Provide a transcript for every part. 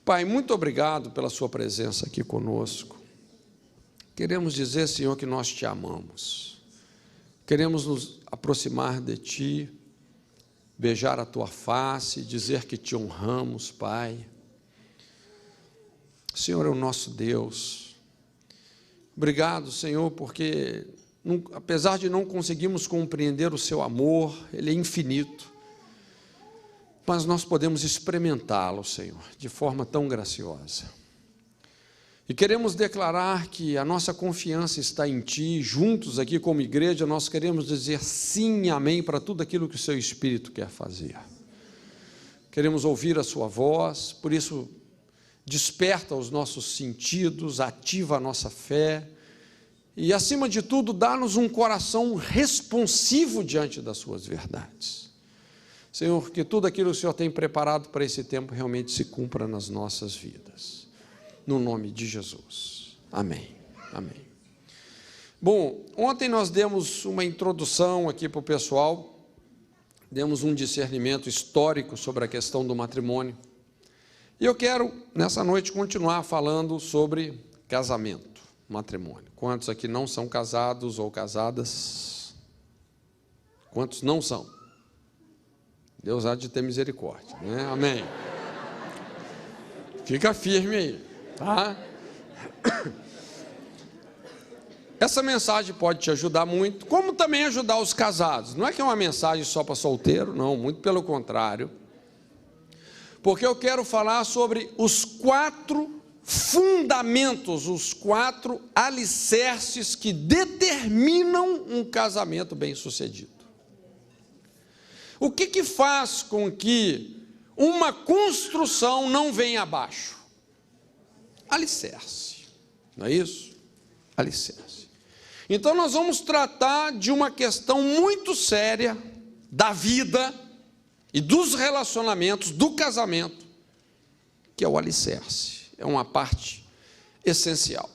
Pai, muito obrigado pela sua presença aqui conosco. Queremos dizer, Senhor, que nós te amamos. Queremos nos aproximar de ti, beijar a tua face, dizer que te honramos, Pai. O Senhor é o nosso Deus. Obrigado, Senhor, porque apesar de não conseguirmos compreender o seu amor, ele é infinito, mas nós podemos experimentá-lo, Senhor, de forma tão graciosa. E queremos declarar que a nossa confiança está em Ti. Juntos aqui como igreja, nós queremos dizer sim e amém para tudo aquilo que o Seu Espírito quer fazer. Queremos ouvir a Sua voz, por isso desperta os nossos sentidos, ativa a nossa fé e, acima de tudo, dá-nos um coração responsivo diante das Suas verdades. Senhor, que tudo aquilo que o Senhor tem preparado para esse tempo realmente se cumpra nas nossas vidas. No nome de Jesus. Amém. Amém. Bom, ontem nós demos uma introdução aqui para o pessoal, demos um discernimento histórico sobre a questão do matrimônio. E eu quero, nessa noite, continuar falando sobre casamento, matrimônio. Quantos aqui não são casados ou casadas? Quantos não são? Deus há de ter misericórdia, né? Amém. Fica firme aí. Tá? Essa mensagem pode te ajudar muito, como também ajudar os casados. Não é que é uma mensagem só para solteiro, não, muito pelo contrário. Porque eu quero falar sobre os 4 fundamentos, os 4 alicerces que determinam um casamento bem-sucedido. O que faz com que uma construção não venha abaixo? Alicerce, não é isso? Alicerce. Então nós vamos tratar de uma questão muito séria da vida e dos relacionamentos, do casamento, que é o alicerce, é uma parte essencial.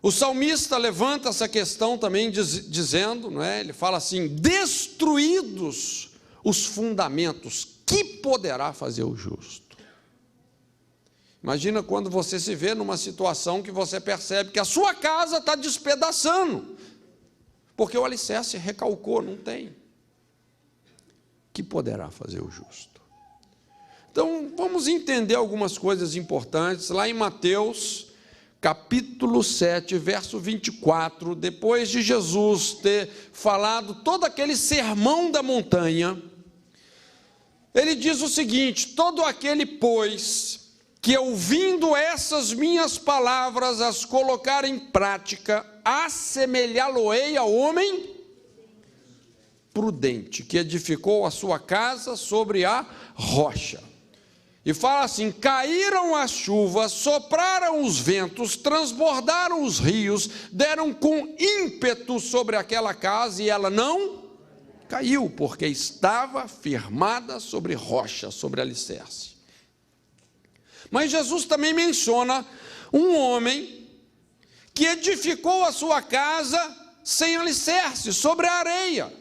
O salmista levanta essa questão também dizendo, não é? Ele fala assim: destruídos os fundamentos, que poderá fazer o justo? Imagina quando você se vê numa situação que você percebe que a sua casa está despedaçando, porque o alicerce recalcou, não tem. Que poderá fazer o justo? Então, vamos entender algumas coisas importantes. Lá em Mateus, capítulo 7, verso 24, depois de Jesus ter falado todo aquele sermão da montanha, ele diz o seguinte: todo aquele, pois, que ouvindo essas minhas palavras as colocar em prática, assemelhá-lo-ei ao homem prudente, que edificou a sua casa sobre a rocha. E fala assim: caíram as chuvas, sopraram os ventos, transbordaram os rios, deram com ímpeto sobre aquela casa, e ela não caiu, porque estava firmada sobre rocha, sobre alicerce. Mas Jesus também menciona um homem que edificou a sua casa sem alicerce, sobre a areia.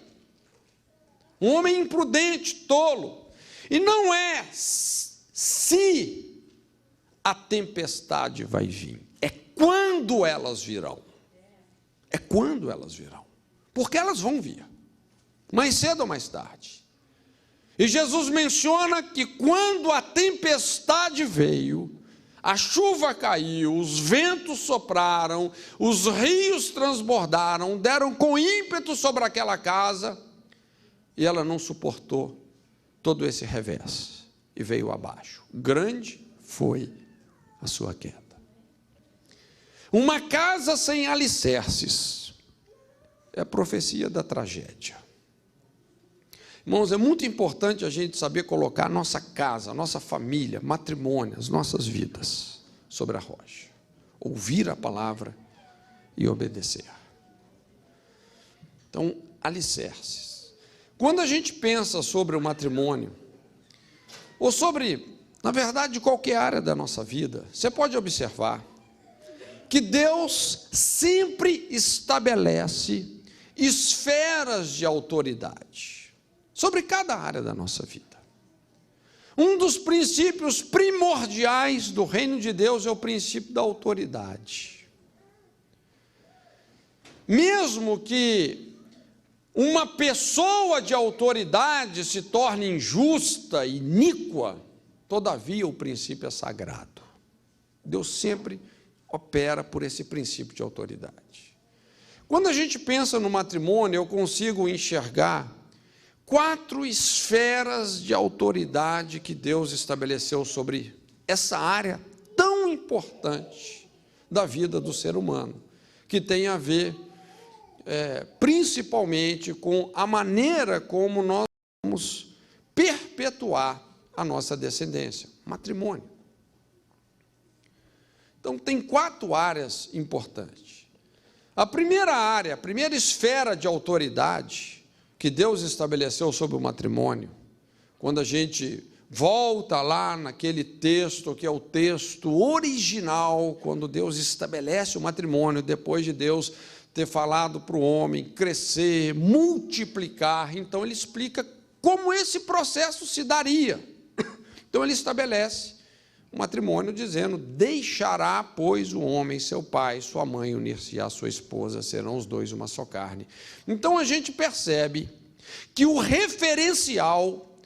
Um homem imprudente, tolo. E não é se a tempestade vai vir, é quando elas virão. É quando elas virão. Porque elas vão vir, mais cedo ou mais tarde. E Jesus menciona que quando a tempestade veio, a chuva caiu, os ventos sopraram, os rios transbordaram, deram com ímpeto sobre aquela casa, e ela não suportou todo esse revés e veio abaixo. Grande foi a sua queda. Uma casa sem alicerces é a profecia da tragédia. Irmãos, é muito importante a gente saber colocar a nossa casa, a nossa família, matrimônio, as nossas vidas sobre a rocha. Ouvir a palavra e obedecer. Então, alicerces. Quando a gente pensa sobre o matrimônio, ou sobre, na verdade, qualquer área da nossa vida, você pode observar que Deus sempre estabelece esferas de autoridade sobre cada área da nossa vida. Um dos princípios primordiais do reino de Deus é o princípio da autoridade. Mesmo que uma pessoa de autoridade se torne injusta, iníqua, todavia o princípio é sagrado. Deus sempre opera por esse princípio de autoridade. Quando a gente pensa no matrimônio, eu consigo enxergar 4 esferas de autoridade que Deus estabeleceu sobre essa área tão importante da vida do ser humano, que tem a ver principalmente com a maneira como nós vamos perpetuar a nossa descendência, matrimônio. Então, tem 4 áreas importantes. A primeira área, a primeira esfera de autoridade que Deus estabeleceu sobre o matrimônio, quando a gente volta lá naquele texto, que é o texto original, quando Deus estabelece o matrimônio, depois de Deus ter falado para o homem crescer, multiplicar, então ele explica como esse processo se daria. Então ele estabelece o matrimônio dizendo: deixará, pois, o homem seu pai, sua mãe, unir-se à sua esposa, serão os dois uma só carne. Então a gente percebe que o referencial,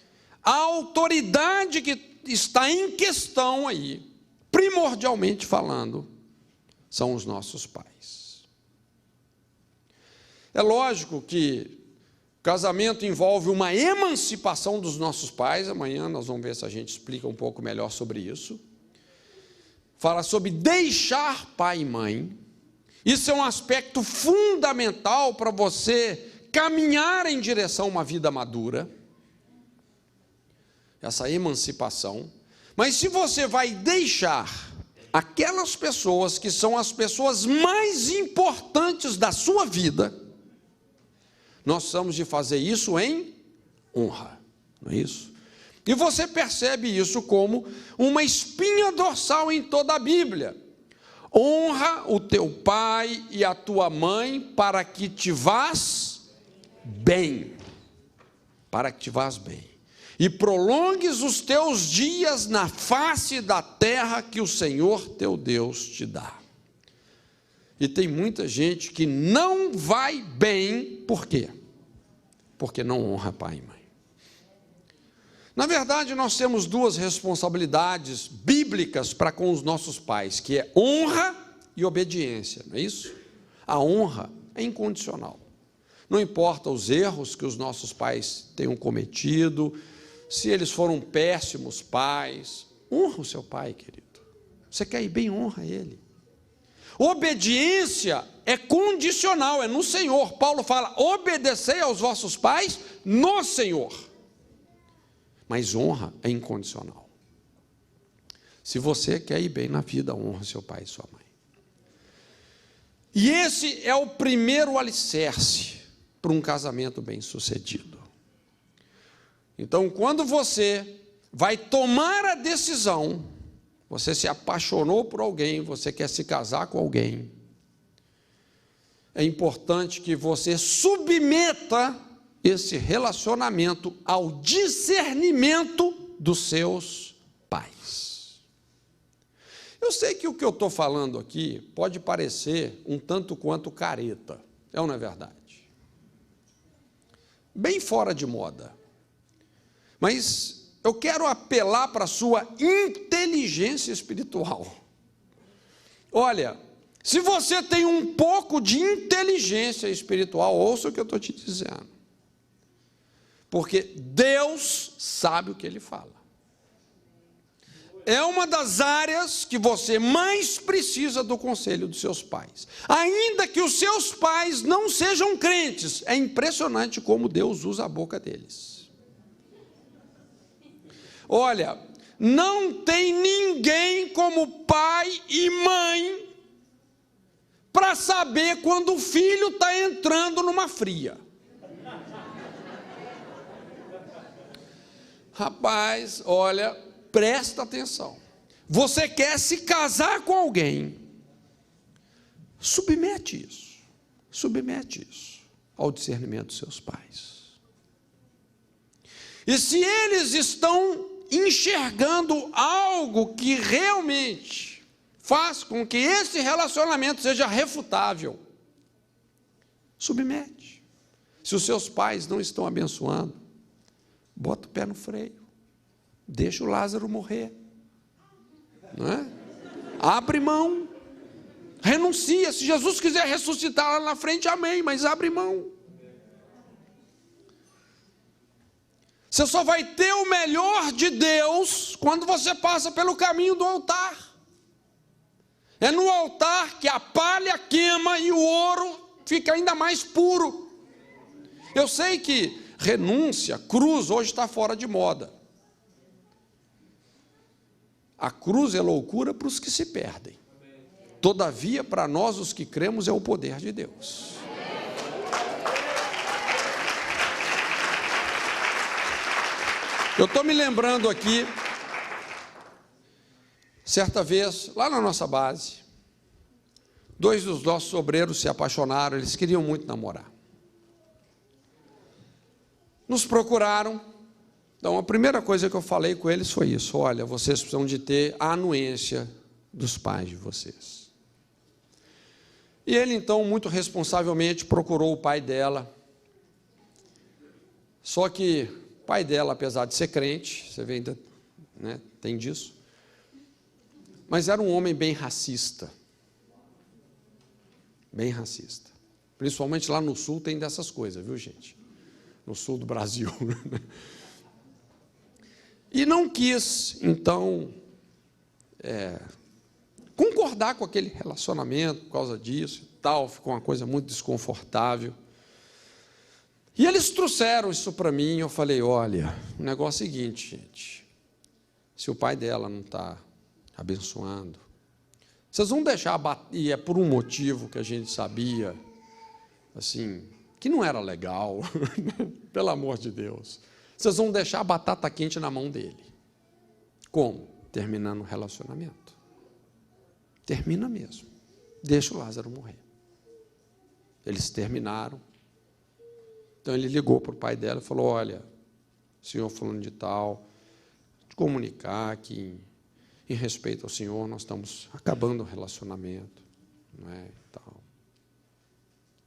a autoridade que está em questão aí, primordialmente falando, são os nossos pais. É lógico que casamento envolve uma emancipação dos nossos pais. Amanhã nós vamos ver se a gente explica um pouco melhor sobre isso. Fala sobre deixar pai e mãe. Isso é um aspecto fundamental para você caminhar em direção a uma vida madura. Essa emancipação. Mas se você vai deixar aquelas pessoas que são as pessoas mais importantes da sua vida, nós precisamos de fazer isso em honra, não é isso? E você percebe isso como uma espinha dorsal em toda a Bíblia. Honra o teu pai e a tua mãe para que te vás bem. Para que te vás bem. E prolongues os teus dias na face da terra que o Senhor teu Deus te dá. E tem muita gente que não vai bem, por quê? Porque não honra pai e mãe. Na verdade, nós temos 2 responsabilidades bíblicas para com os nossos pais, que é honra e obediência, não é isso? A honra é incondicional. Não importa os erros que os nossos pais tenham cometido, se eles foram péssimos pais, honra o seu pai, querido. Você quer ir bem, honra ele. Obediência é condicional, é no Senhor. Paulo fala: obedecei aos vossos pais no Senhor. Mas honra é incondicional. Se você quer ir bem na vida, honra seu pai e sua mãe. E esse é o primeiro alicerce para um casamento bem-sucedido. Então, quando você vai tomar a decisão, você se apaixonou por alguém, você quer se casar com alguém, é importante que você submeta esse relacionamento ao discernimento dos seus pais. Eu sei que o que eu estou falando aqui pode parecer um tanto quanto careta, é ou não é verdade? Bem fora de moda. Mas eu quero apelar para a sua inteligência espiritual. Olha, se você tem um pouco de inteligência espiritual, ouça o que eu estou te dizendo. Porque Deus sabe o que Ele fala. É uma das áreas que você mais precisa do conselho dos seus pais. Ainda que os seus pais não sejam crentes, é impressionante como Deus usa a boca deles. Olha, não tem ninguém como pai e mãe para saber quando o filho está entrando numa fria. Rapaz, olha, presta atenção. Você quer se casar com alguém, submete isso ao discernimento dos seus pais. E se eles estão enxergando algo que realmente faz com que esse relacionamento seja refutável, submete. Se os seus pais não estão abençoando, bota o pé no freio, deixa o Lázaro morrer, não é? Abre mão, renuncia. Se Jesus quiser ressuscitar lá na frente, amém, mas abre mão. Você só vai ter o melhor de Deus quando você passa pelo caminho do altar. É no altar que a palha queima e o ouro fica ainda mais puro. Eu sei que renúncia, cruz, hoje está fora de moda. A cruz é loucura para os que se perdem. Todavia, para nós, os que cremos, é o poder de Deus. Eu estou me lembrando aqui, certa vez, lá na nossa base, 2 dos nossos obreiros se apaixonaram, eles queriam muito namorar. Nos procuraram, então a primeira coisa que eu falei com eles foi isso: olha, vocês precisam de ter a anuência dos pais de vocês. E ele então, muito responsavelmente, procurou o pai dela, só que o pai dela, apesar de ser crente, você vê, né, tem disso, mas era um homem bem racista. Bem racista. Principalmente lá no sul tem dessas coisas, viu, gente? No sul do Brasil. E não quis, então, concordar com aquele relacionamento por causa disso e tal, ficou uma coisa muito desconfortável. E eles trouxeram isso para mim, eu falei, olha, o negócio é o seguinte, gente, se o pai dela não está abençoando, vocês vão deixar, e é por um motivo que a gente sabia, assim, que não era legal, pelo amor de Deus, vocês vão deixar a batata quente na mão dele. Como? Terminando o relacionamento. Termina mesmo. Deixa o Lázaro morrer. Eles terminaram. Então ele ligou para o pai dela e falou, olha, senhor fulano de tal, te comunicar que, em respeito ao senhor, nós estamos acabando o relacionamento, não é, e tal.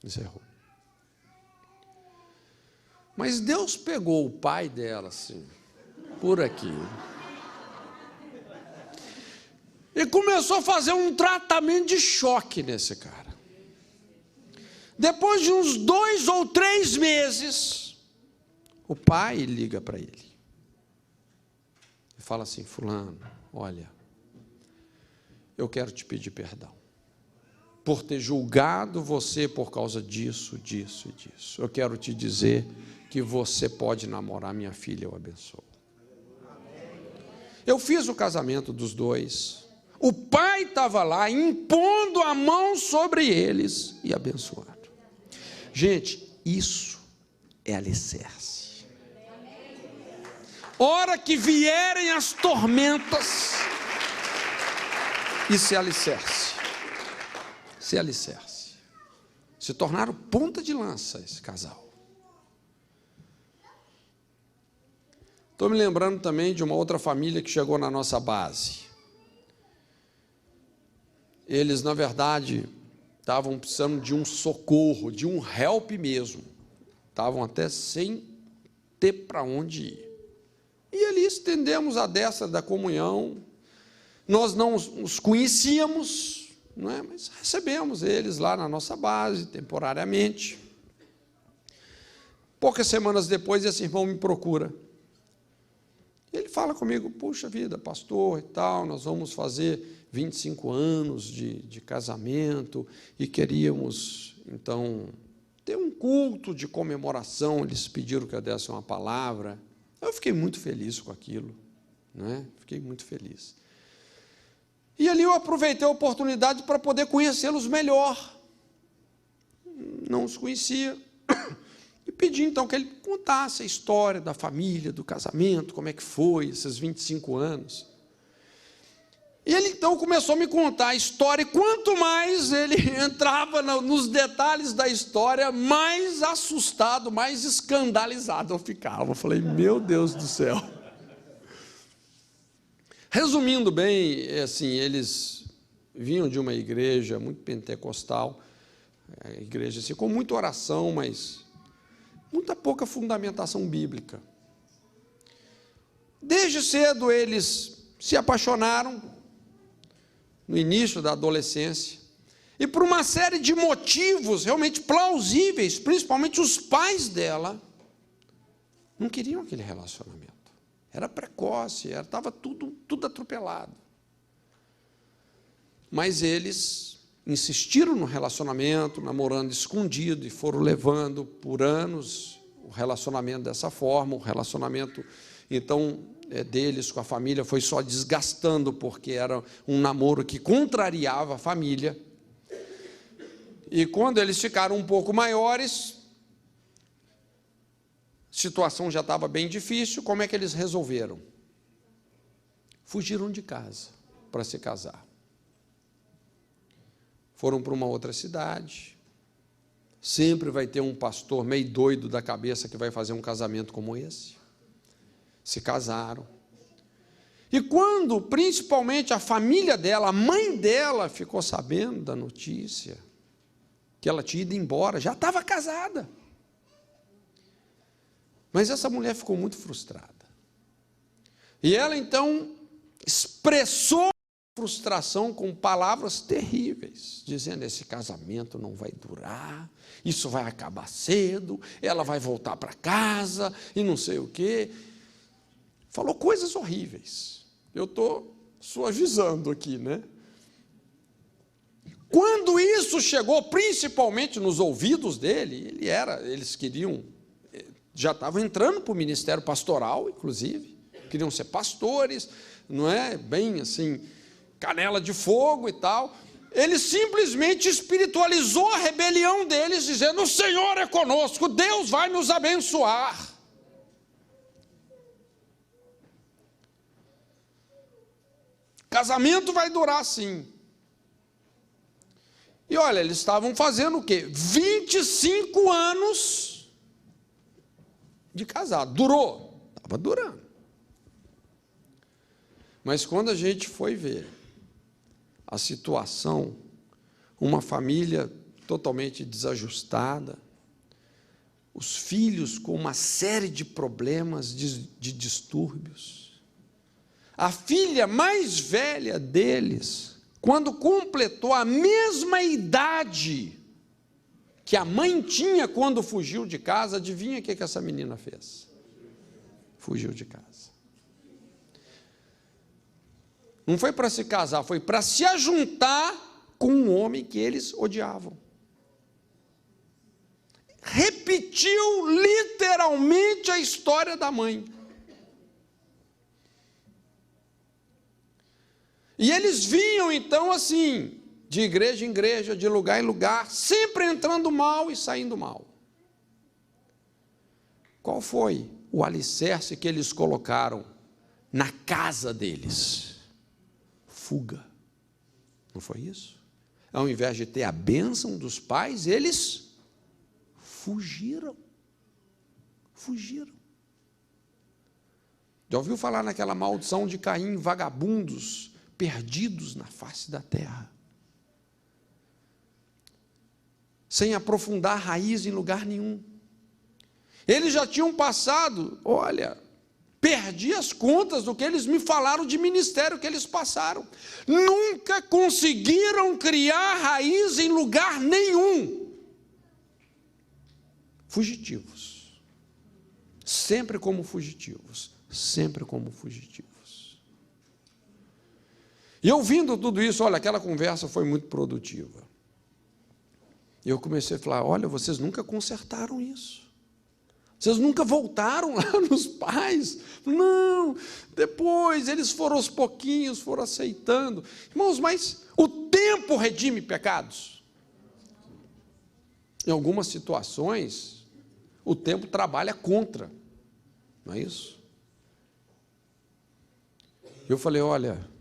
Encerrou. Mas Deus pegou o pai dela, assim, por aqui, e começou a fazer um tratamento de choque nesse cara. Depois de uns 2 ou 3 meses, o pai liga para ele e fala assim, fulano, olha, eu quero te pedir perdão por ter julgado você por causa disso, disso e disso. Eu quero te dizer que você pode namorar minha filha, eu abençoo. Eu fiz o casamento dos dois, o pai estava lá impondo a mão sobre eles e abençoando. Gente, isso é alicerce. Hora que vierem as tormentas, isso é alicerce. Isso é alicerce. Se tornaram ponta de lança esse casal. Estou me lembrando também de uma outra família que chegou na nossa base. Eles, na verdade, estavam precisando de um socorro, de um help mesmo. Estavam até sem ter para onde ir. E ali estendemos a destra da comunhão. Nós não os conhecíamos, não é? Mas recebemos eles lá na nossa base, temporariamente. Poucas semanas depois, esse irmão me procura. Ele fala comigo, puxa vida, pastor e tal, nós vamos fazer 25 anos de casamento e queríamos, então, ter um culto de comemoração. Eles pediram que eu desse uma palavra. Eu fiquei muito feliz com aquilo, né? Fiquei muito feliz. E ali eu aproveitei a oportunidade para poder conhecê-los melhor. Não os conhecia. E pedi, então, que ele contasse a história da família, do casamento, como é que foi, esses 25 anos. E ele, então, começou a me contar a história, e quanto mais ele entrava nos detalhes da história, mais assustado, mais escandalizado eu ficava. Eu falei, meu Deus do céu. Resumindo bem, assim, eles vinham de uma igreja muito pentecostal, a igreja assim, com muita oração, mas muita pouca fundamentação bíblica. Desde cedo eles se apaixonaram, no início da adolescência, e por uma série de motivos realmente plausíveis, principalmente os pais dela, não queriam aquele relacionamento. Era precoce, estava tudo atropelado. Mas eles insistiram no relacionamento, namorando escondido, e foram levando por anos o relacionamento dessa forma. O relacionamento, então, deles com a família foi só desgastando, porque era um namoro que contrariava a família. E quando eles ficaram um pouco maiores, a situação já estava bem difícil. Como é que eles resolveram? Fugiram de casa para se casar. Foram para uma outra cidade. Sempre vai ter um pastor meio doido da cabeça que vai fazer um casamento como esse. Se casaram. E quando, principalmente, a família dela, a mãe dela, ficou sabendo da notícia que ela tinha ido embora, já estava casada. Mas essa mulher ficou muito frustrada. E ela, então, expressou a frustração com palavras terríveis, dizendo: esse casamento não vai durar, isso vai acabar cedo, ela vai voltar para casa, e não sei o quê. Falou coisas horríveis. Eu estou suavizando aqui, né? Quando isso chegou, principalmente nos ouvidos dele, eles queriam, já estavam entrando para o ministério pastoral, inclusive, queriam ser pastores, não é? Bem assim, canela de fogo e tal. Ele simplesmente espiritualizou a rebelião deles, dizendo: o Senhor é conosco, Deus vai nos abençoar. Casamento vai durar sim. E olha, eles estavam fazendo o quê? 25 anos de casado. Durou? Estava durando. Mas quando a gente foi ver a situação, uma família totalmente desajustada, os filhos com uma série de problemas, de distúrbios, a filha mais velha deles, quando completou a mesma idade que a mãe tinha quando fugiu de casa, adivinha o que essa menina fez? Fugiu de casa. Não foi para se casar, foi para se ajuntar com um homem que eles odiavam. Repetiu literalmente a história da mãe. E eles vinham, então, assim, de igreja em igreja, de lugar em lugar, sempre entrando mal e saindo mal. Qual foi o alicerce que eles colocaram na casa deles? Fuga. Não foi isso? Ao invés de ter a bênção dos pais, eles fugiram. Fugiram. Já ouviu falar naquela maldição de Caim, vagabundos, perdidos na face da terra, sem aprofundar a raiz em lugar nenhum. Eles já tinham passado, olha, perdi as contas do que eles me falaram de ministério que eles passaram. Nunca conseguiram criar raiz em lugar nenhum. Fugitivos. Sempre como fugitivos. Sempre como fugitivos. E ouvindo tudo isso, olha, aquela conversa foi muito produtiva. E eu comecei a falar: olha, vocês nunca consertaram isso. Vocês nunca voltaram lá nos pais. Não, depois eles foram aos pouquinhos, foram aceitando. Irmãos, mas o tempo redime pecados. Em algumas situações, o tempo trabalha contra. Não é isso? Eu falei: olha,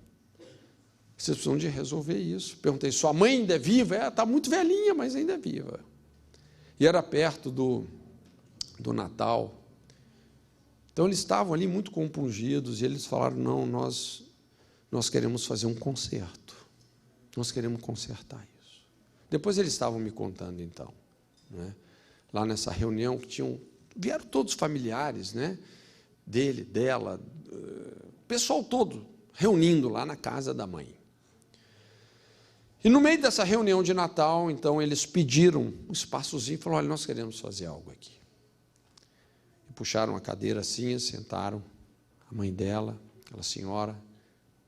vocês precisam de resolver isso. Perguntei: sua mãe ainda é viva? Está muito velhinha, mas ainda é viva. E era perto do Natal. Então eles estavam ali muito compungidos, e eles falaram: não, nós nós queremos fazer um conserto. Nós queremos consertar isso. Depois eles estavam me contando, então, né? Lá nessa reunião que vieram todos os familiares, né? Dele, dela, pessoal todo reunindo lá na casa da mãe. E no meio dessa reunião de Natal, então, eles pediram um espaçozinho e falaram: olha, nós queremos fazer algo aqui. E puxaram a cadeira assim, sentaram a mãe dela, aquela senhora,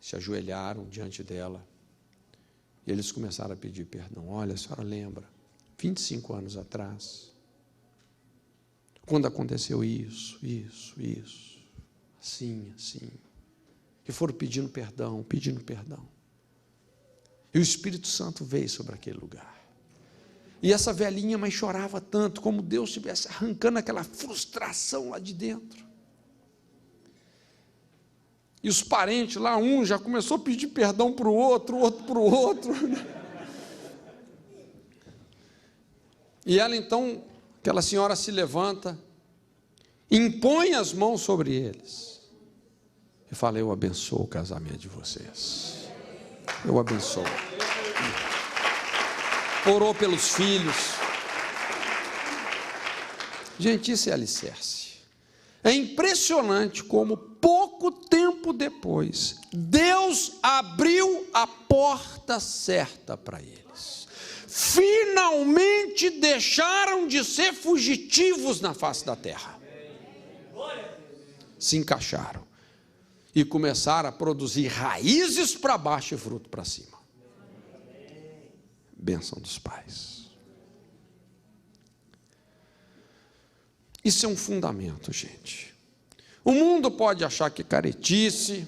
se ajoelharam diante dela. E eles começaram a pedir perdão. Olha, a senhora lembra, 25 anos atrás, quando aconteceu isso, assim. E foram pedindo perdão. E o Espírito Santo veio sobre aquele lugar. E essa velhinha, mas chorava tanto, como Deus estivesse arrancando aquela frustração lá de dentro. E os parentes lá, um já começou a pedir perdão para o outro para o outro. E ela então, aquela senhora se levanta, impõe as mãos sobre eles e fala: eu abençoo o casamento de vocês. Eu abençoo. Orou pelos filhos. Gente, isso é alicerce. É impressionante como pouco tempo depois Deus abriu a porta certa para eles. Finalmente deixaram de ser fugitivos na face da terra. Se encaixaram e começaram a produzir raízes para baixo e fruto para cima. Bênção dos pais. Isso é um fundamento, gente. O mundo pode achar que é caretice,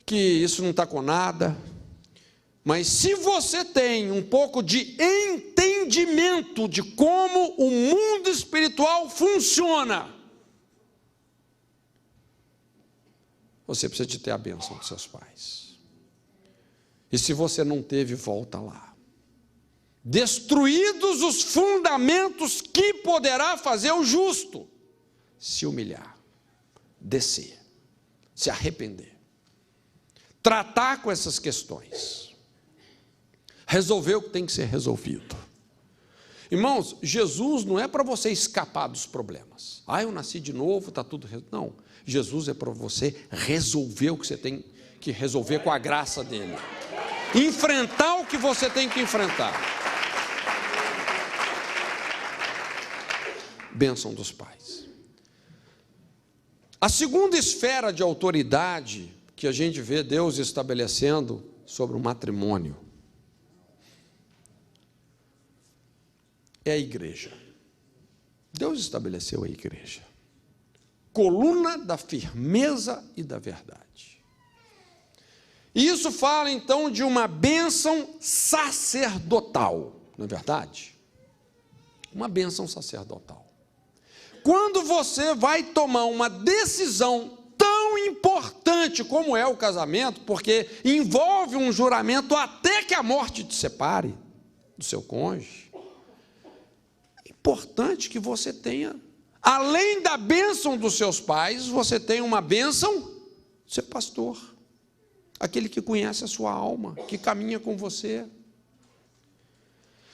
que isso não está com nada, mas se você tem um pouco de entendimento de como o mundo espiritual funciona, você precisa de ter a bênção dos seus pais. E se você não teve, volta lá. Destruídos os fundamentos, que poderá fazer o justo? Se humilhar, descer, se arrepender, tratar com essas questões, resolver o que tem que ser resolvido. Irmãos, Jesus não é para você escapar dos problemas. Eu nasci de novo, está tudo resolvido. Não, Jesus é para você resolver o que você tem que resolver com a graça dele. Enfrentar o que você tem que enfrentar. Bênção dos pais. A segunda esfera de autoridade que a gente vê Deus estabelecendo sobre o matrimônio é a igreja. Deus estabeleceu a igreja, coluna da firmeza e da verdade. E isso fala então de uma bênção sacerdotal, não é verdade? Uma bênção sacerdotal. Quando você vai tomar uma decisão tão importante como é o casamento, porque envolve um juramento até que a morte te separe do seu cônjuge, é importante que você tenha, além da bênção dos seus pais, você tenha uma bênção do seu pastor, aquele que conhece a sua alma, que caminha com você.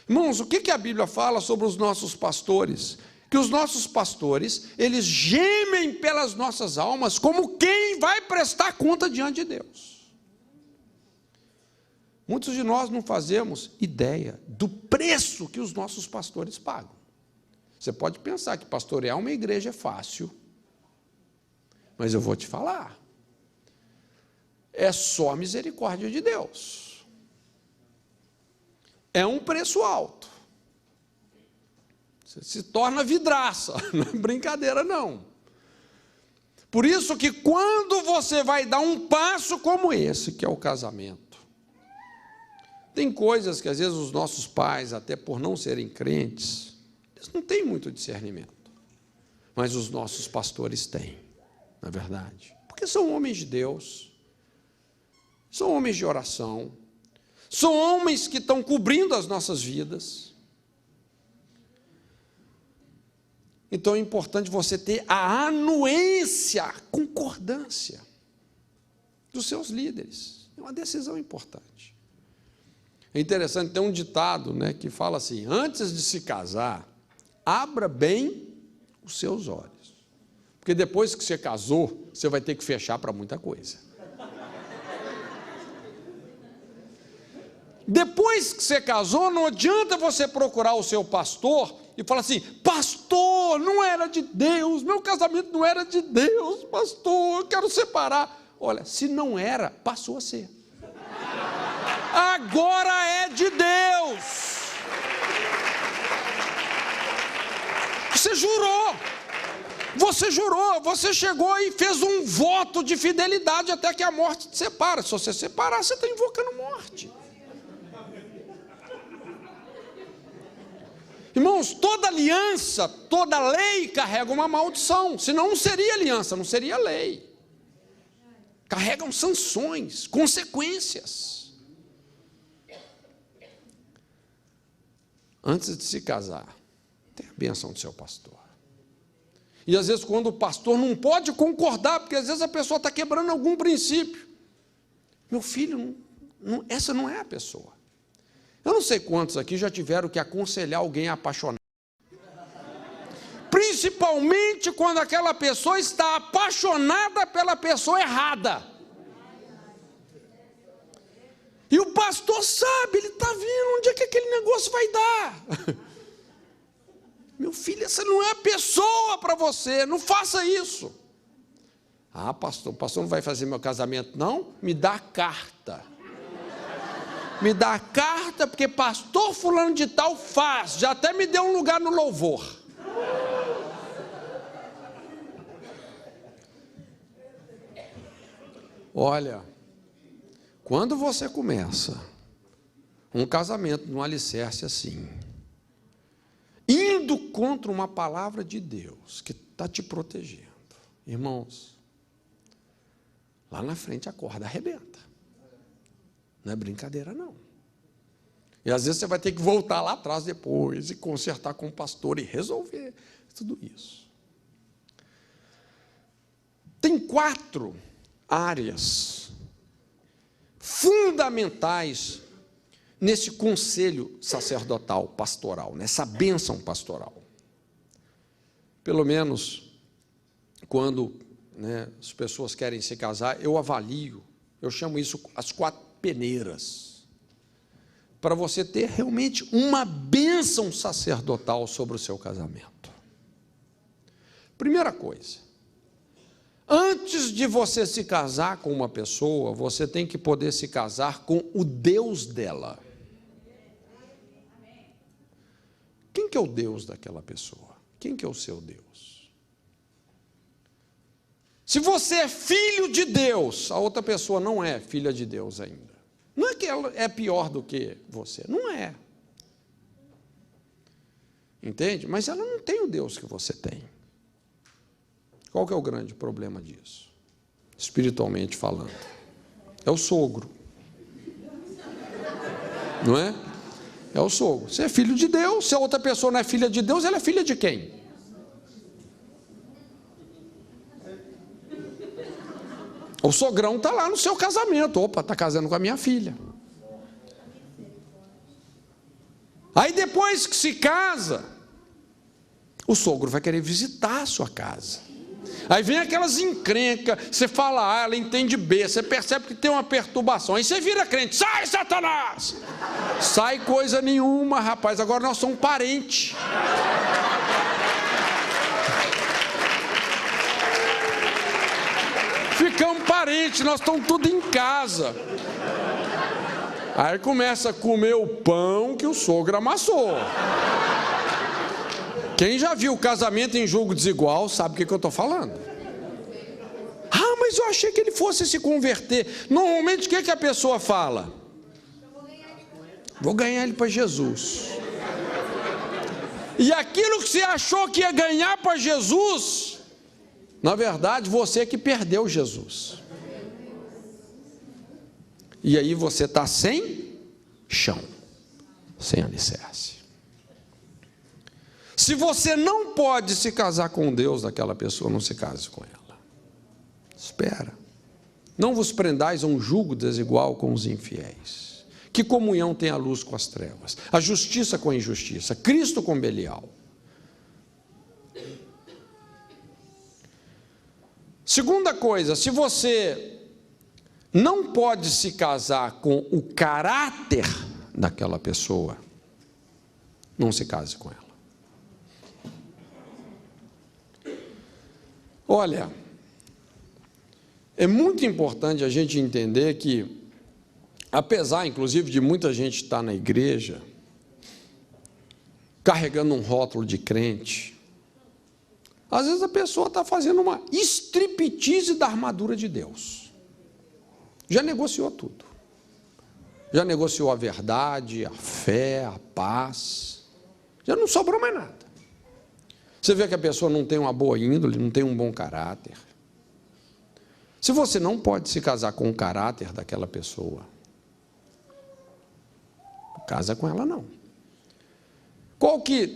Irmãos, o que a Bíblia fala sobre os nossos pastores? Que os nossos pastores, eles gemem pelas nossas almas como quem vai prestar conta diante de Deus. Muitos de nós não fazemos ideia do preço que os nossos pastores pagam. Você pode pensar que pastorear uma igreja é fácil, mas eu vou te falar, é só a misericórdia de Deus. É um preço alto. Você se torna vidraça, não é brincadeira não. Por isso que quando você vai dar um passo como esse, que é o casamento, tem coisas que às vezes os nossos pais, até por não serem crentes, eles não têm muito discernimento, mas os nossos pastores têm, não é verdade? Porque são homens de Deus, são homens de oração, são homens que estão cobrindo as nossas vidas. Então é importante você ter a anuência, a concordância. dos seus líderes. É uma decisão importante. É interessante, tem um ditado, né, que fala assim: antes de se casar, abra bem os seus olhos. Porque depois que você casou, você vai ter que fechar para muita coisa. Depois que você casou, não adianta você procurar o seu pastor e falar assim: pastor, não era de Deus, meu casamento não era de Deus, pastor, eu quero separar. Olha, se não era, passou a ser. Agora é de Deus. Você jurou, você chegou e fez um voto de fidelidade até que a morte te separa. Se você separar, você está invocando morte. Irmãos, toda aliança, toda lei carrega uma maldição, senão não seria aliança, não seria lei. Carregam sanções, consequências. Antes de se casar, tenha a bênção do seu pastor. E às vezes quando o pastor não pode concordar, porque às vezes a pessoa está quebrando algum princípio. Meu filho, essa não é a pessoa. Eu não sei quantos aqui já tiveram que aconselhar alguém a apaixonar. Principalmente quando aquela pessoa está apaixonada pela pessoa errada. E o pastor sabe, ele está vendo onde é que aquele negócio vai dar. Meu filho, essa não é a pessoa para você, não faça isso. Ah, pastor, o pastor não vai fazer meu casamento, não? Me dá a carta. Me dá a carta, porque pastor fulano de tal faz, já até me deu um lugar no louvor. Olha, quando você começa um casamento num alicerce assim, indo contra uma palavra de Deus que está te protegendo, irmãos, lá na frente a corda arrebenta. Não é brincadeira, não. E às vezes você vai ter que voltar lá atrás depois e consertar com o pastor e resolver tudo isso. Tem 4 áreas fundamentais nesse conselho sacerdotal, pastoral, nessa bênção pastoral. Pelo menos quando, né, as pessoas querem se casar, eu avalio, eu chamo isso as 4 peneiras, para você ter realmente uma bênção sacerdotal sobre o seu casamento. Primeira coisa, antes de você se casar com uma pessoa, você tem que poder se casar com o Deus dela. Quem que é o Deus daquela pessoa? Quem que é o seu Deus? Se você é filho de Deus, a outra pessoa não é filha de Deus ainda. Não é que ela é pior do que você, não é. Entende? Mas ela não tem o Deus que você tem. Qual que é o grande problema disso? Espiritualmente falando. É o sogro. Não é? É o sogro. Você é filho de Deus, se a outra pessoa não é filha de Deus, ela é filha de quem? O sogrão está lá no seu casamento. Opa, está casando com a minha filha. Aí depois que se casa, o sogro vai querer visitar a sua casa. Aí vem aquelas encrencas, você fala A, ela entende B, você percebe que tem uma perturbação. Aí você vira crente, sai Satanás! Sai coisa nenhuma, rapaz, agora nós somos parentes. Ficamos parentes, nós estamos tudo em casa. Aí começa a comer o pão que o sogro amassou. Quem já viu casamento em julgo desigual sabe o que eu estou falando. Ah, mas eu achei que ele fosse se converter. Normalmente o que a pessoa fala? Vou ganhar ele para Jesus. E aquilo que você achou que ia ganhar para Jesus, na verdade, você que perdeu Jesus. E aí você está sem chão, sem alicerce. Se você não pode se casar com Deus daquela pessoa, não se case com ela. Espera. Não vos prendais a um jugo desigual com os infiéis. Que comunhão tem a luz com as trevas? A justiça com a injustiça? Cristo com Belial? Segunda coisa, se você não pode se casar com o caráter daquela pessoa, não se case com ela. Olha, é muito importante a gente entender que, apesar, inclusive, de muita gente estar na igreja, carregando um rótulo de crente, às vezes a pessoa está fazendo uma striptease da armadura de Deus. Já negociou tudo. Já negociou a verdade, a fé, a paz. Já não sobrou mais nada. Você vê que a pessoa não tem uma boa índole, não tem um bom caráter. Se você não pode se casar com o caráter daquela pessoa, casa com ela não. Qual que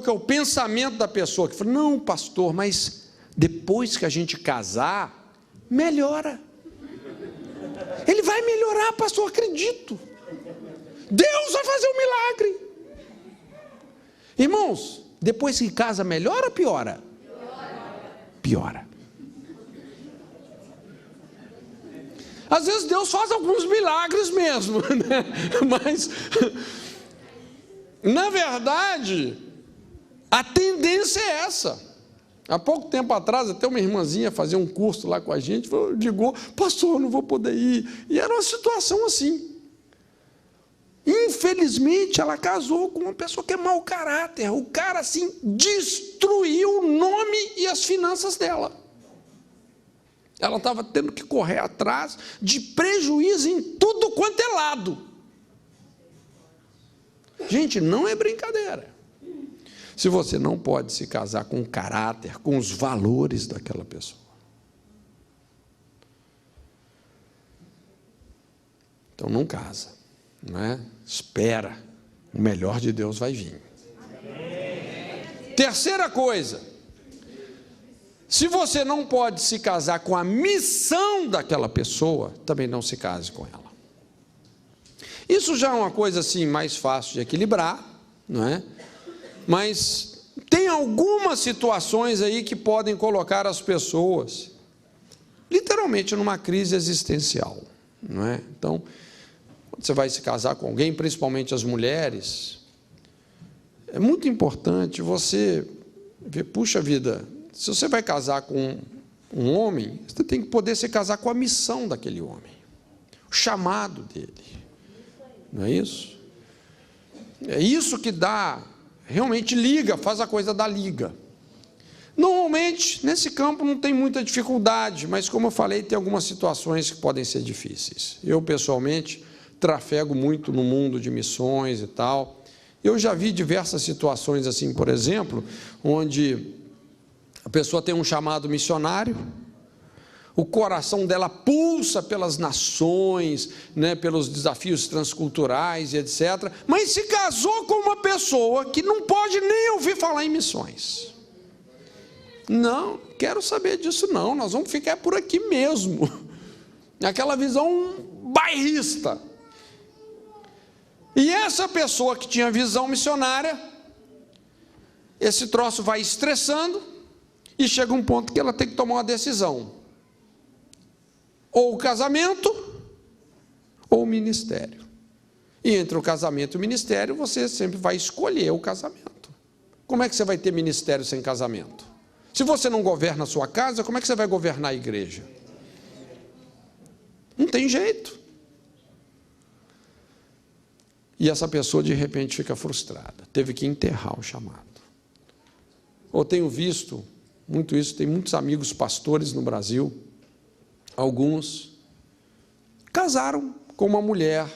é o pensamento da pessoa que fala, não, pastor, mas depois que a gente casar, melhora. Ele vai melhorar, pastor, acredito. Deus vai fazer um milagre. Irmãos, depois que casa, melhora ou piora? Piora. Às vezes Deus faz alguns milagres mesmo, né? Mas, na verdade, a tendência é essa. Há pouco tempo atrás, até uma irmãzinha fazia um curso lá com a gente, ligou, pastor, eu não vou poder ir. E era uma situação assim. Infelizmente, ela casou com uma pessoa que é mau caráter. O cara, assim, destruiu o nome e as finanças dela. Ela estava tendo que correr atrás de prejuízo em tudo quanto é lado. Gente, não é brincadeira. Se você não pode se casar com o caráter, com os valores daquela pessoa. Então não casa, não é? Espera, o melhor de Deus vai vir. Terceira coisa, se você não pode se casar com a missão daquela pessoa, também não se case com ela. Isso já é uma coisa assim mais fácil de equilibrar, não é? Mas tem algumas situações aí que podem colocar as pessoas literalmente numa crise existencial, não é? Então, quando você vai se casar com alguém, principalmente as mulheres, é muito importante você ver, puxa vida, se você vai casar com um homem, você tem que poder se casar com a missão daquele homem, o chamado dele, não é isso? É isso que dá, realmente liga, faz a coisa da liga. Normalmente, nesse campo não tem muita dificuldade, mas como eu falei, tem algumas situações que podem ser difíceis. Eu, pessoalmente, trafego muito no mundo de missões e tal. Eu já vi diversas situações assim, por exemplo, onde a pessoa tem um chamado missionário, o coração dela pulsa pelas nações, né, pelos desafios transculturais e etc., mas se casou com uma pessoa que não pode nem ouvir falar em missões. Não, quero saber disso não, nós vamos ficar por aqui mesmo. Aquela visão bairrista. E essa pessoa que tinha visão missionária, esse troço vai estressando e chega um ponto que ela tem que tomar uma decisão. Ou o casamento, ou o ministério. E entre o casamento e o ministério, você sempre vai escolher o casamento. Como é que você vai ter ministério sem casamento? Se você não governa a sua casa, como é que você vai governar a igreja? Não tem jeito. E essa pessoa, de repente, fica frustrada. Teve que enterrar o chamado. Eu tenho visto muito isso, tem muitos amigos pastores no Brasil, alguns casaram com uma mulher,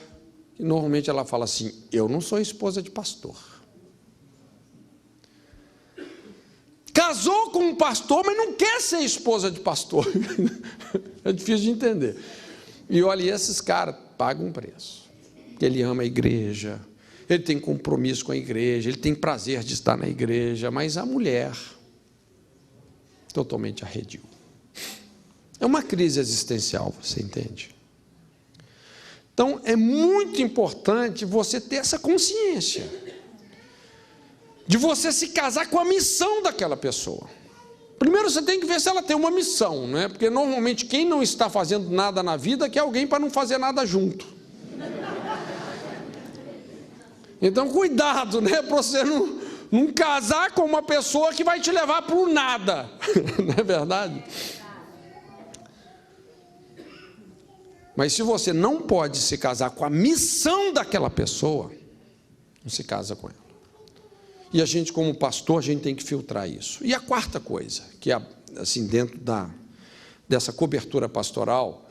que normalmente ela fala assim, eu não sou esposa de pastor. Casou com um pastor, mas não quer ser esposa de pastor. É difícil de entender. E olha, esses caras pagam um preço. Ele ama a igreja, ele tem compromisso com a igreja, ele tem prazer de estar na igreja, mas a mulher totalmente arredio. É uma crise existencial, você entende? Então, é muito importante você ter essa consciência de você se casar com a missão daquela pessoa. Primeiro você tem que ver se ela tem uma missão, né? Porque normalmente quem não está fazendo nada na vida quer alguém para não fazer nada junto. Então cuidado, né? Para você não casar com uma pessoa que vai te levar para o nada. Não é verdade? Mas se você não pode se casar com a missão daquela pessoa, não se casa com ela. E a gente, como pastor, a gente tem que filtrar isso. E a quarta coisa, que é assim, dentro dessa cobertura pastoral,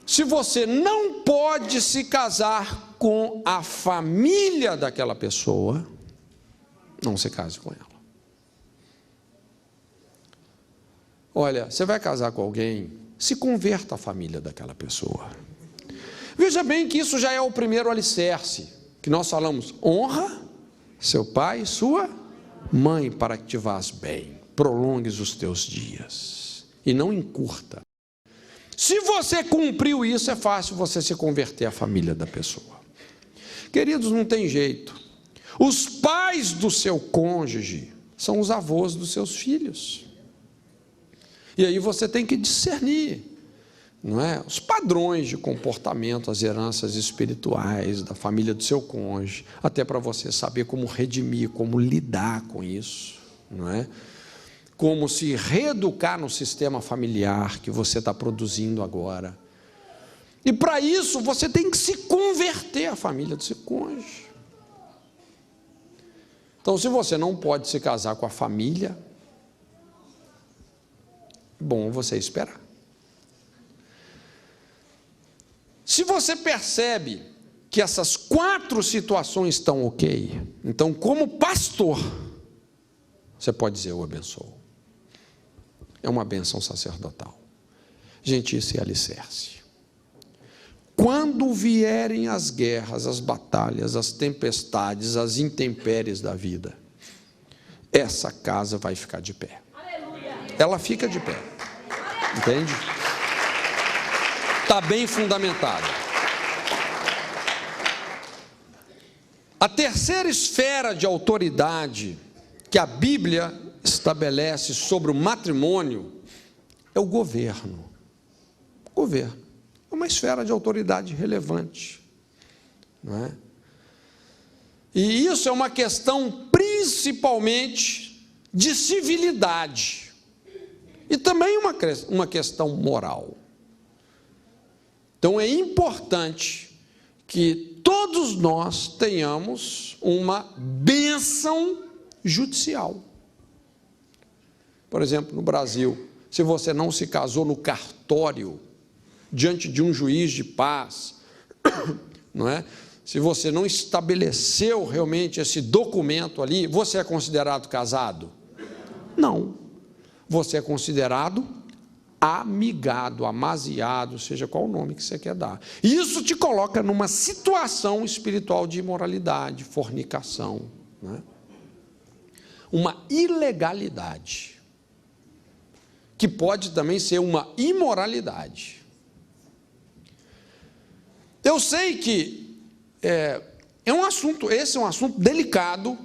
se você não pode se casar com a família daquela pessoa, não se case com ela. Olha, você vai casar com alguém, se converta à família daquela pessoa. Veja bem que isso já é o primeiro alicerce, que nós falamos, honra seu pai e sua mãe, para que te vás bem, prolongues os teus dias, e não encurta. Se você cumpriu isso, é fácil você se converter à família da pessoa. Queridos, não tem jeito. Os pais do seu cônjuge são os avós dos seus filhos. E aí você tem que discernir, não é? Os padrões de comportamento, as heranças espirituais da família do seu cônjuge, até para você saber como redimir, como lidar com isso, não é? Como se reeducar no sistema familiar que você está produzindo agora. E para isso você tem que se converter à família do seu cônjuge. Então, se você não pode se casar com a família, é bom você esperar. Se você percebe que essas 4 situações estão ok, então, como pastor, você pode dizer, eu abençoo. É uma bênção sacerdotal. Gente, isso é alicerce. Quando vierem as guerras, as batalhas, as tempestades, as intempéries da vida, essa casa vai ficar de pé. Ela fica de pé. Entende? Está bem fundamentado. A terceira esfera de autoridade que a Bíblia estabelece sobre o matrimônio é o governo. O governo é uma esfera de autoridade relevante, não é? E isso é uma questão principalmente de civilidade e também uma questão moral. Então é importante que todos nós tenhamos uma bênção judicial. Por exemplo, no Brasil, se você não se casou no cartório, diante de um juiz de paz, não é? Se você não estabeleceu realmente esse documento ali, você é considerado casado? Não. Você é considerado amigado, amaziado, seja qual o nome que você quer dar. Isso te coloca numa situação espiritual de imoralidade, fornicação, não é? Uma ilegalidade, que pode também ser uma imoralidade. Eu sei que esse é um assunto delicado,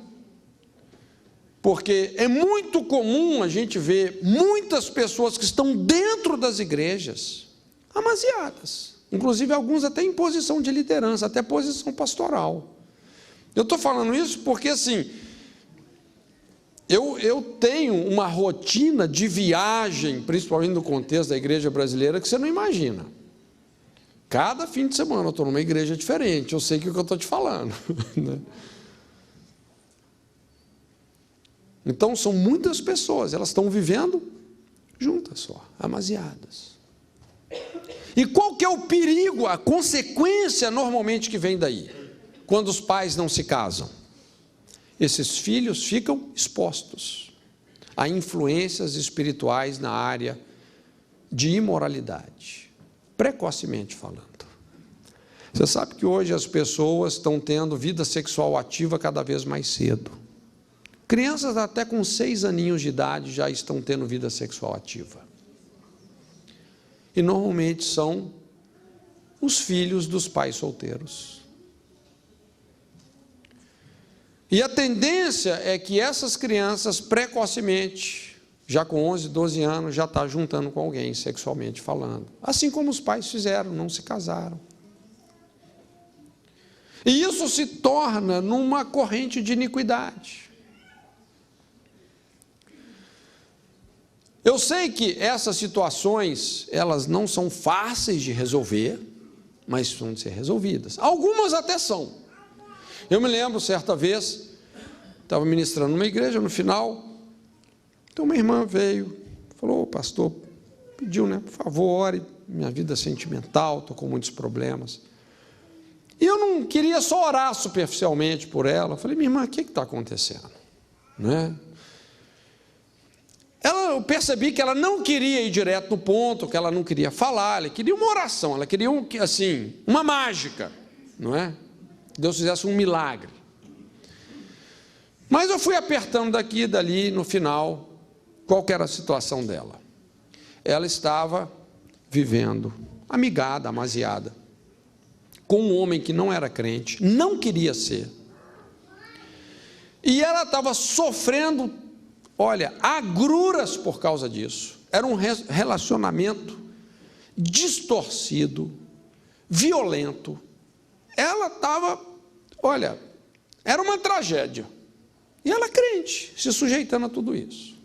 porque é muito comum a gente ver muitas pessoas que estão dentro das igrejas amaziadas, inclusive alguns até em posição de liderança, até posição pastoral. Eu estou falando isso porque, assim, eu tenho uma rotina de viagem, principalmente no contexto da igreja brasileira, que você não imagina. Cada fim de semana eu estou numa igreja diferente, eu sei que é o que eu estou te falando. Então, são muitas pessoas, elas estão vivendo juntas só, amaziadas. E qual que é o perigo, a consequência normalmente que vem daí? Quando os pais não se casam. Esses filhos ficam expostos a influências espirituais na área de imoralidade, precocemente falando. Você sabe que hoje as pessoas estão tendo vida sexual ativa cada vez mais cedo. Crianças até com 6 aninhos de idade já estão tendo vida sexual ativa. E normalmente são os filhos dos pais solteiros. E a tendência é que essas crianças, precocemente, já com 11, 12 anos, já está juntando com alguém, sexualmente falando. Assim como os pais fizeram, não se casaram. E isso se torna numa corrente de iniquidade. Eu sei que essas situações, elas não são fáceis de resolver, mas vão ser resolvidas. Algumas até são. Eu me lembro, certa vez, estava ministrando numa igreja, no final, então uma irmã veio, falou, pastor, pediu, por favor, ore, minha vida sentimental, estou com muitos problemas. E eu não queria só orar superficialmente por ela. Eu falei, minha irmã, o que está acontecendo? Eu percebi que ela não queria ir direto no ponto, que ela não queria falar, ela queria uma oração, ela queria uma mágica, que Deus fizesse um milagre. Mas eu fui apertando daqui e dali, no final, qual que era a situação dela? Ela estava vivendo amigada, amaziada, com um homem que não era crente, não queria ser. E ela estava sofrendo, agruras por causa disso. Era um relacionamento distorcido, violento. Ela estava, era uma tragédia. E ela crente, se sujeitando a tudo isso.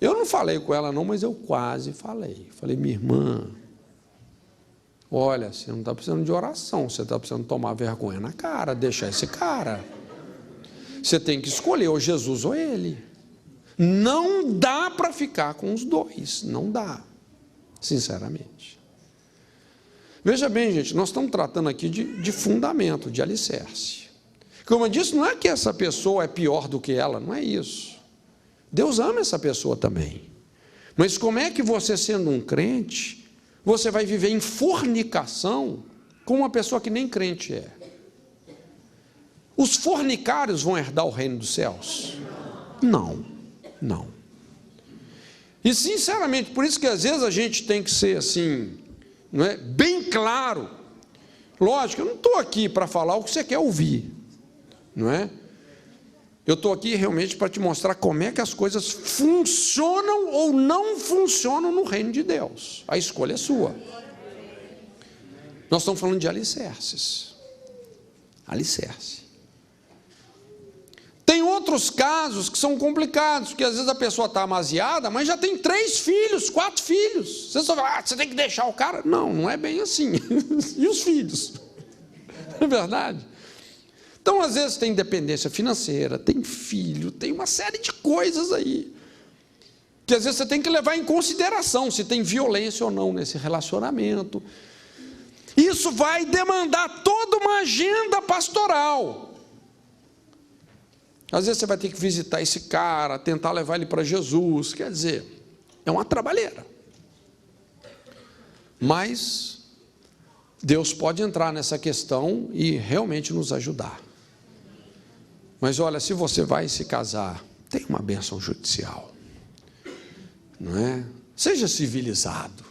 Eu não falei com ela não, mas eu quase falei. Falei, minha irmã, você não está precisando de oração, você está precisando tomar vergonha na cara, deixar esse cara. Você tem que escolher ou Jesus ou ele. Não dá para ficar com os dois, não dá, sinceramente. Veja bem, gente, nós estamos tratando aqui de fundamento, de alicerce. Como eu disse, não é que essa pessoa é pior do que ela, não é isso. Deus ama essa pessoa também. Mas como é que você, sendo um crente, você vai viver em fornicação com uma pessoa que nem crente é? Os fornicários vão herdar o reino dos céus? Não. E sinceramente, por isso que às vezes a gente tem que ser assim, bem claro. Lógico, eu não estou aqui para falar o que você quer ouvir, Eu estou aqui realmente para te mostrar como é que as coisas funcionam ou não funcionam no reino de Deus. A escolha é sua. Nós estamos falando de alicerces. Alicerce. Tem outros casos que são complicados, porque às vezes a pessoa está amaziada, mas já tem 3 filhos, 4 filhos. Você só fala, você tem que deixar o cara. Não é bem assim. E os filhos? Não é verdade? Então, às vezes, tem dependência financeira, tem filho, tem uma série de coisas aí, que às vezes você tem que levar em consideração, se tem violência ou não nesse relacionamento. Isso vai demandar toda uma agenda pastoral. Às vezes você vai ter que visitar esse cara, tentar levar ele para Jesus, quer dizer, é uma trabalheira. Mas Deus pode entrar nessa questão e realmente nos ajudar. Mas olha, se você vai se casar, tem uma bênção judicial, Seja civilizado,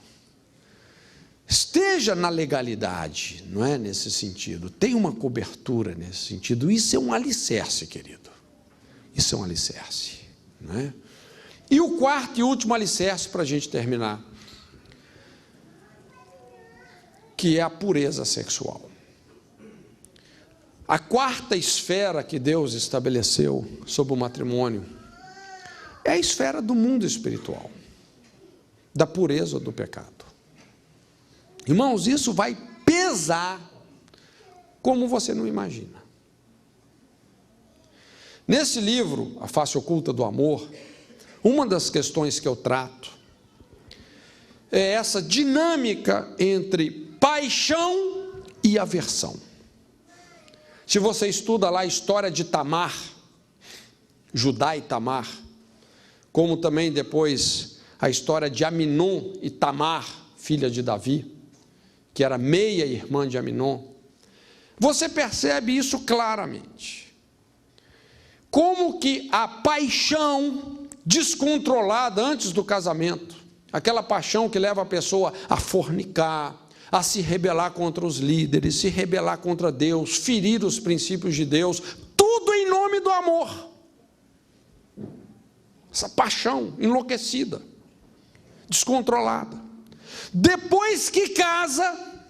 esteja na legalidade, nesse sentido, tem uma cobertura nesse sentido. Isso é um alicerce, querido, isso é um alicerce, E o quarto e último alicerce, para a gente terminar, que é a pureza sexual. A quarta esfera que Deus estabeleceu sobre o matrimônio é a esfera do mundo espiritual, da pureza do pecado. Irmãos, isso vai pesar como você não imagina. Nesse livro, A Face Oculta do Amor, uma das questões que eu trato é essa dinâmica entre paixão e aversão. Se você estuda lá a história de Tamar, Judá e Tamar, como também depois a história de Aminon e Tamar, filha de Davi, que era meia irmã de Aminon, você percebe isso claramente. Como que a paixão descontrolada antes do casamento, aquela paixão que leva a pessoa a fornicar, a se rebelar contra os líderes, se rebelar contra Deus, ferir os princípios de Deus, tudo em nome do amor. Essa paixão enlouquecida, descontrolada. Depois que casa,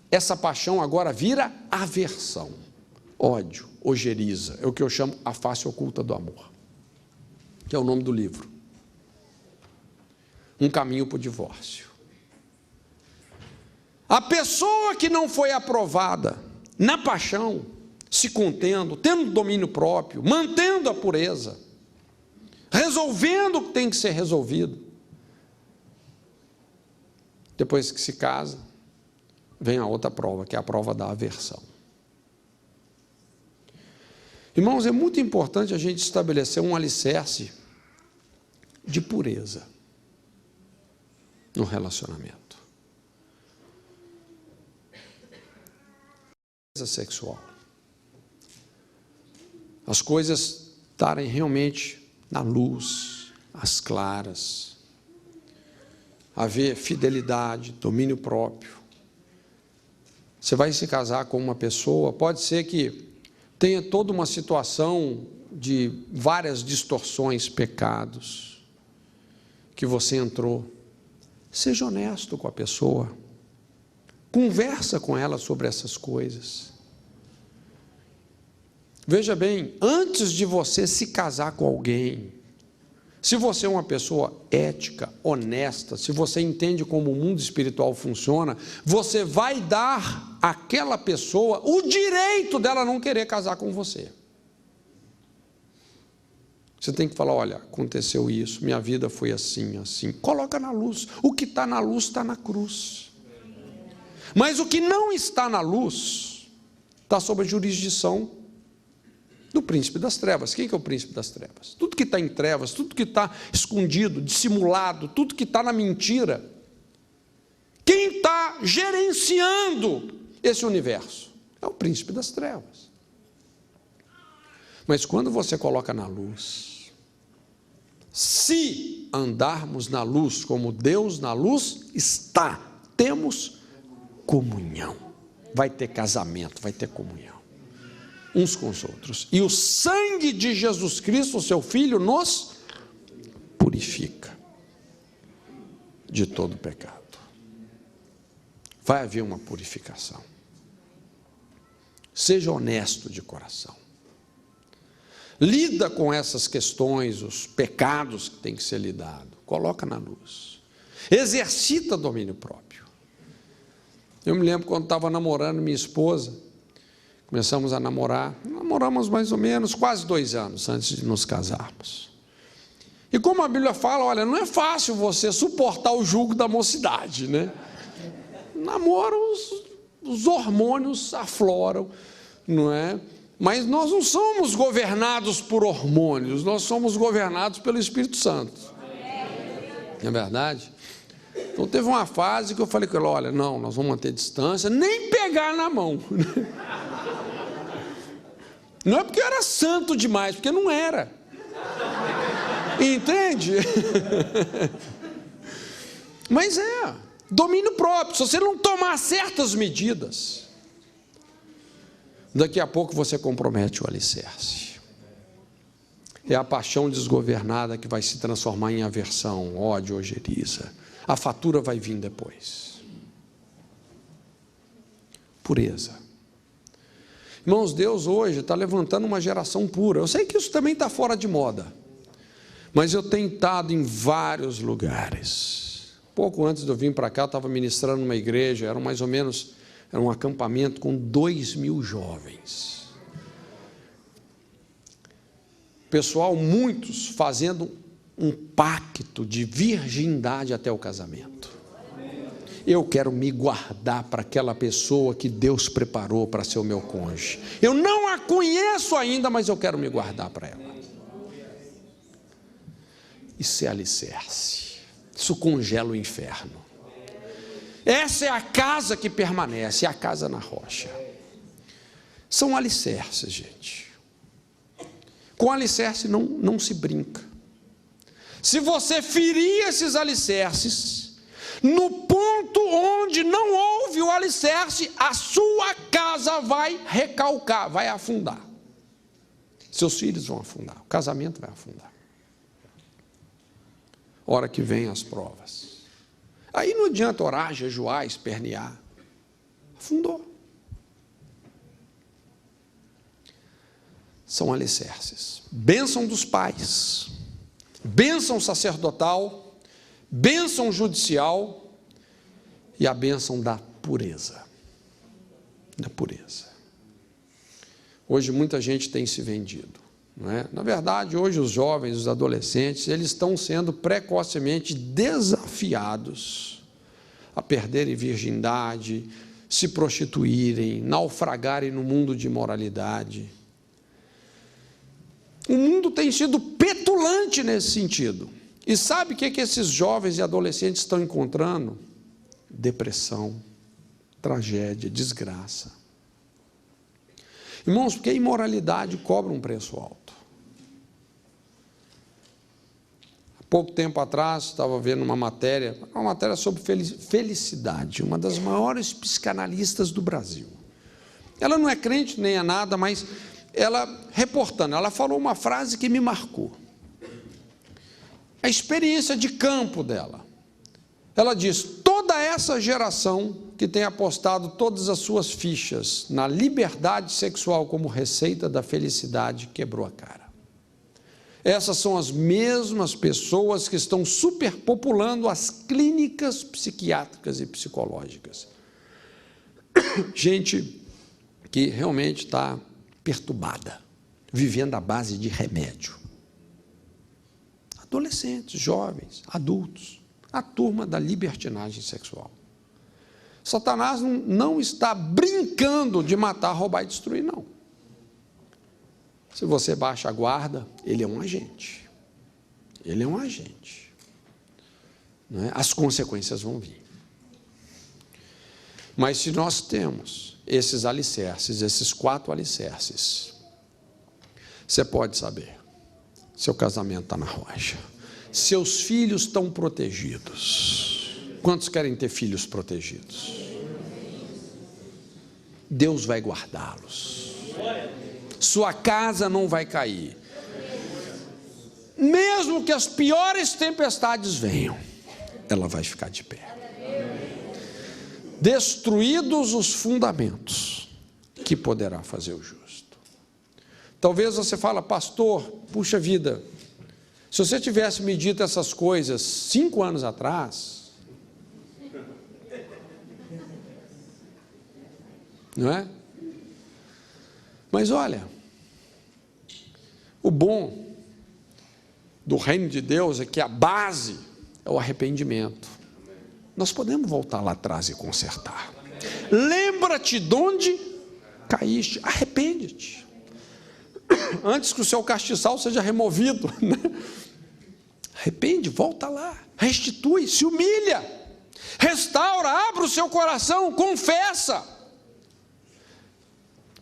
essa paixão agora vira aversão, ódio, ojeriza, é o que eu chamo a face oculta do amor, que é o nome do livro. Um caminho para o divórcio. A pessoa que não foi aprovada na paixão, se contendo, tendo domínio próprio, mantendo a pureza, resolvendo o que tem que ser resolvido, depois que se casa, vem a outra prova, que é a prova da aversão. Irmãos, é muito importante a gente estabelecer um alicerce de pureza no relacionamento. Sexual. As coisas estarem realmente na luz, às claras, haver fidelidade, domínio próprio. Você vai se casar com uma pessoa, pode ser que tenha toda uma situação de várias distorções, pecados, que você entrou. Seja honesto com a pessoa. Conversa com ela sobre essas coisas. Veja bem, antes de você se casar com alguém, se você é uma pessoa ética, honesta, se você entende como o mundo espiritual funciona, você vai dar àquela pessoa o direito dela não querer casar com você. Você tem que falar, olha, aconteceu isso, minha vida foi assim, assim. Coloca na luz. O que está na luz está na cruz. Mas o que não está na luz está sob a jurisdição do príncipe das trevas. Quem que é o príncipe das trevas? Tudo que está em trevas, tudo que está escondido, dissimulado, tudo que está na mentira. Quem está gerenciando esse universo? É o príncipe das trevas. Mas quando você coloca na luz, se andarmos na luz como Deus na luz está, temos comunhão. Vai ter casamento, vai ter comunhão uns com os outros. E o sangue de Jesus Cristo, seu Filho, nos purifica de todo pecado. Vai haver uma purificação. Seja honesto de coração. Lida com essas questões, os pecados que tem que ser lidado. Coloca na luz. Exercita domínio próprio. Eu me lembro quando estava namorando minha esposa, começamos a namorar, namoramos mais ou menos quase 2 anos antes de nos casarmos. E como a Bíblia fala, olha, não é fácil você suportar o jugo da mocidade, né? Namoro, os hormônios afloram, não é? Mas nós não somos governados por hormônios, nós somos governados pelo Espírito Santo. Não é verdade? Então teve uma fase que eu falei com ele, olha, não, nós vamos manter distância, nem pegar na mão. Não é porque eu era santo demais, porque não era. Entende? Mas é, domínio próprio, se você não tomar certas medidas, daqui a pouco você compromete o alicerce. É a paixão desgovernada que vai se transformar em aversão, ódio, ojeriza. A fatura vai vir depois. Pureza. Irmãos, Deus hoje está levantando uma geração pura. Eu sei que isso também está fora de moda, mas eu tenho estado em vários lugares. Pouco antes de eu vir para cá, eu estava ministrando numa igreja, era mais ou menos, era um acampamento com 2.000 jovens. Pessoal, muitos fazendo um pacto de virgindade até o casamento. Eu quero me guardar para aquela pessoa que Deus preparou para ser o meu cônjuge. Eu não a conheço ainda, mas eu quero me guardar para ela. Isso é alicerce. Isso congela o inferno. Essa é a casa que permanece, é a casa na rocha. São alicerces, gente. Com alicerce não se brinca. se você ferir esses alicerces, no ponto onde não houve o alicerce, a sua casa vai recalcar, vai afundar. Seus filhos vão afundar, o casamento vai afundar. Hora que vem as provas. Aí não adianta orar, jejuar, espernear. Afundou. São alicerces. Bênção dos pais, bênção sacerdotal, bênção judicial e a bênção da pureza. Da pureza. Hoje muita gente tem se vendido, não é? Na verdade, hoje os jovens, os adolescentes, eles estão sendo precocemente desafiados a perderem virgindade, se prostituírem, naufragarem no mundo de imoralidade. O mundo tem sido petulante nesse sentido. E sabe o que esses jovens e adolescentes estão encontrando? Depressão, tragédia, desgraça. Irmãos, porque a imoralidade cobra um preço alto. Há pouco tempo atrás, estava vendo uma matéria sobre felicidade, uma das maiores psicanalistas do Brasil. Ela não é crente nem é nada, mas ela, reportando, ela falou uma frase que me marcou. A experiência de campo dela. Ela diz: toda essa geração que tem apostado todas as suas fichas na liberdade sexual como receita da felicidade quebrou a cara. Essas são as mesmas pessoas que estão superpopulando as clínicas psiquiátricas e psicológicas. Gente que realmente está perturbada, vivendo à base de remédio. Adolescentes, jovens, adultos, a turma da libertinagem sexual. Satanás não está brincando de matar, roubar e destruir, não. Se você baixa a guarda, ele é um agente. Ele é um agente. Não é? As consequências vão vir. Mas se nós temos esses alicerces, esses 4 alicerces, você pode saber, seu casamento está na rocha. Seus filhos estão protegidos. Quantos querem ter filhos protegidos? Deus vai guardá-los. Sua casa não vai cair. Mesmo que as piores tempestades venham, ela vai ficar de pé. Destruídos os fundamentos, que poderá fazer o justo? Talvez você fale: pastor, puxa vida, se você tivesse me dito essas coisas 5 anos atrás, não é? Mas olha, o bom do reino de Deus é que a base é o arrependimento. Nós podemos voltar lá atrás e consertar. Lembra-te de onde caíste, arrepende-te, antes que o seu castiçal seja removido, né? Arrepende, volta lá, restitui, se humilha, restaura, abre o seu coração, confessa.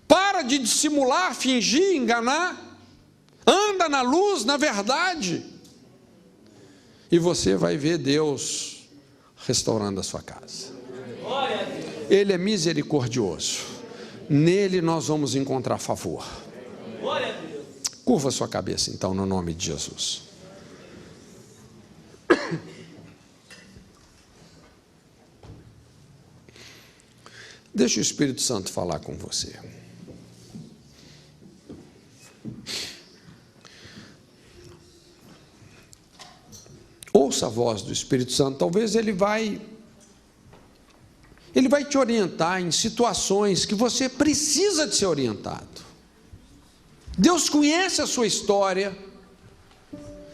Para de dissimular, fingir, enganar. Anda na luz, na verdade. E você vai ver Deus restaurando a sua casa. Ele é misericordioso. Nele nós vamos encontrar favor. Curva a sua cabeça então, no nome de Jesus. Deixa o Espírito Santo falar com você. Ouça a voz do Espírito Santo. Talvez ele vai te orientar em situações que você precisa de ser orientado. Deus conhece a sua história.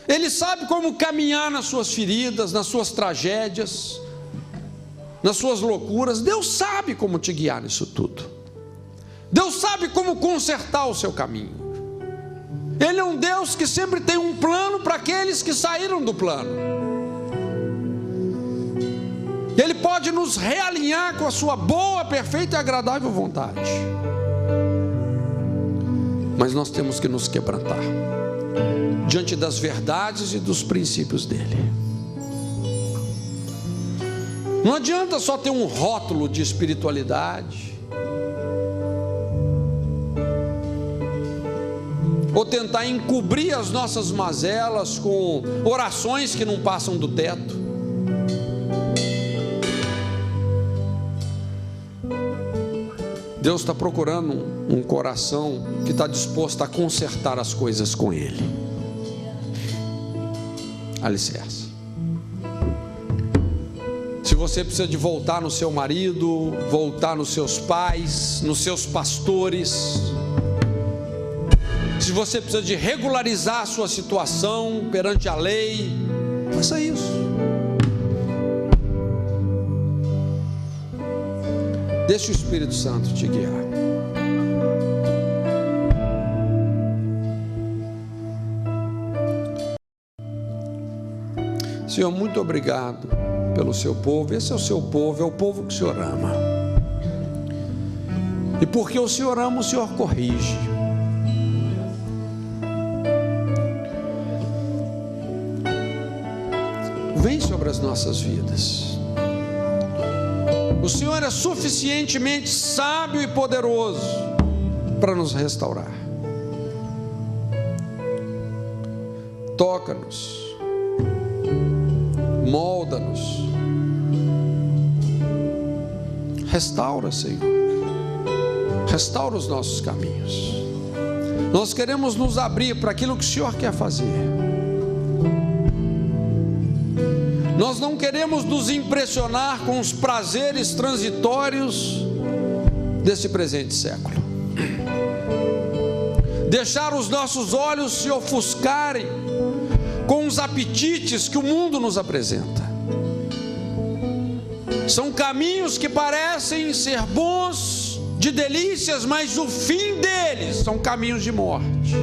Ele sabe como caminhar nas suas feridas, nas suas tragédias, nas suas loucuras. Deus sabe como te guiar nisso tudo. Deus sabe como consertar o seu caminho. Ele é um Deus que sempre tem um plano para aqueles que saíram do plano. Ele pode nos realinhar com a sua boa, perfeita e agradável vontade. Mas nós temos que nos quebrantar, diante das verdades e dos princípios dele. Não adianta só ter um rótulo de espiritualidade, ou tentar encobrir as nossas mazelas com orações que não passam do teto. Deus está procurando um coração que está disposto a consertar as coisas com Ele. Alicerce. Se você precisa de voltar no seu marido, voltar nos seus pais, nos seus pastores, se você precisa de regularizar a sua situação perante a lei, faça isso. Deixa o Espírito Santo te guiar. Senhor, muito obrigado pelo seu povo. Esse é o seu povo, é o povo que o Senhor ama. E porque o Senhor ama, o Senhor corrige. Vem sobre as nossas vidas. O Senhor é suficientemente sábio e poderoso para nos restaurar. Toca-nos, molda-nos, restaura, Senhor, restaura os nossos caminhos. Nós queremos nos abrir para aquilo que o Senhor quer fazer. Nós não queremos nos impressionar com os prazeres transitórios desse presente século. Deixar os nossos olhos se ofuscarem com os apetites que o mundo nos apresenta. São caminhos que parecem ser bons, de delícias, mas o fim deles são caminhos de morte.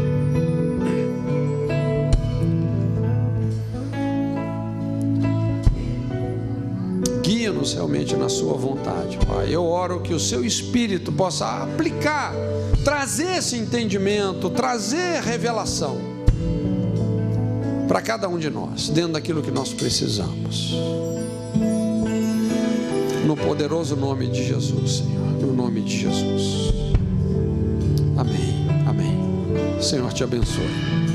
Guia-nos realmente na sua vontade, Pai. Eu oro que o seu Espírito possa aplicar, trazer esse entendimento, trazer revelação para cada um de nós, dentro daquilo que nós precisamos. No poderoso nome de Jesus, Senhor, no nome de Jesus. Amém, amém. Senhor te abençoe.